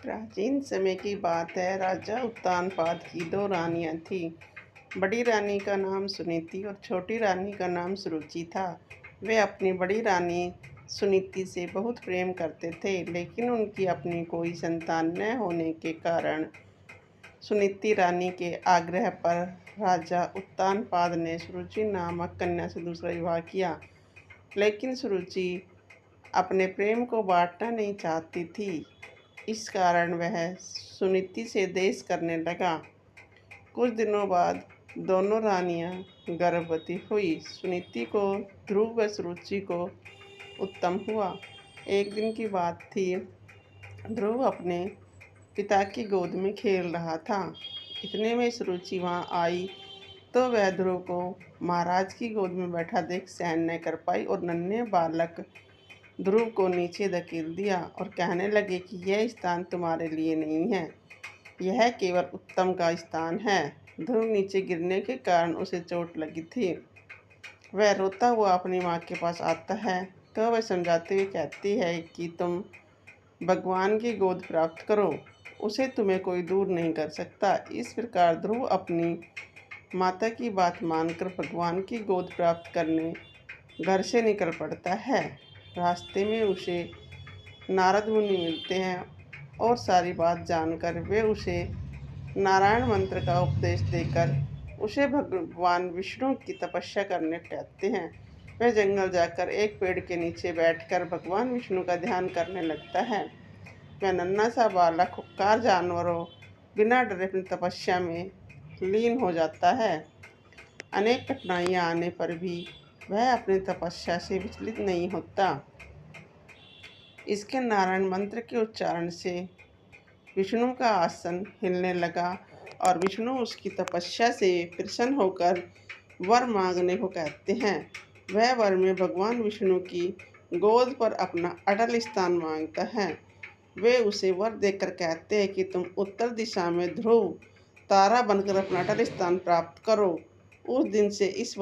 प्राचीन समय की बात है। राजा उत्तानपाद की दो रानियां थीं। बड़ी रानी का नाम सुनीति और छोटी रानी का नाम सुरुचि था। वे अपनी बड़ी रानी सुनीति से बहुत प्रेम करते थे, लेकिन उनकी अपनी कोई संतान न होने के कारण सुनीति रानी के आग्रह पर राजा उत्तानपाद ने सुरुचि नामक कन्या से दूसरा विवाह किया। लेकिन सुरुचि अपने प्रेम को बांटना नहीं चाहती थी। इस कारण वह सुनीति से द्वेष करने लगा। कुछ दिनों बाद दोनों रानियां गर्भवती हुई। सुनीति को ध्रुव व सुरुचि को उत्तम हुआ। एक दिन की बात थी। ध्रुव अपने पिता की गोद में खेल रहा था। इतने में सुरुचि वहां आई तो वह ध्रुव को महाराज की गोद में बैठा देख सहन न कर पाई और नन्हे बालक ध्रुव को नीचे धकेल दिया और कहने लगे कि यह स्थान तुम्हारे लिए नहीं है, यह केवल उत्तम का स्थान है। ध्रुव नीचे गिरने के कारण उसे चोट लगी थी। वह रोता हुआ अपनी माँ के पास आता है तो वह समझाते हुए कहती है कि तुम भगवान की गोद प्राप्त करो, उसे तुम्हें कोई दूर नहीं कर सकता। इस प्रकार ध्रुव अपनी माता की बात मानकर भगवान की गोद प्राप्त करने घर से निकल पड़ता है। रास्ते में उसे नारद मुनि मिलते हैं और सारी बात जानकर वे उसे नारायण मंत्र का उपदेश देकर उसे भगवान विष्णु की तपस्या करने कहते हैं। वह जंगल जाकर एक पेड़ के नीचे बैठकर भगवान विष्णु का ध्यान करने लगता है। वह नन्हा सा बालक हुक्कार जानवरों बिना डरे अपनी तपस्या में लीन हो जाता है। अनेक कठिनाइयाँ आने पर भी वह अपनी तपस्या से विचलित नहीं होता। इसके नारायण मंत्र के उच्चारण से विष्णु का आसन हिलने लगा और विष्णु उसकी तपस्या से प्रसन्न होकर वर मांगने को कहते हैं। वह वर में भगवान विष्णु की गोद पर अपना अटल स्थान मांगता है। वे उसे वर देकर कहते हैं कि तुम उत्तर दिशा में ध्रुव तारा बनकर अपना अटल स्थान प्राप्त करो। उस दिन से इस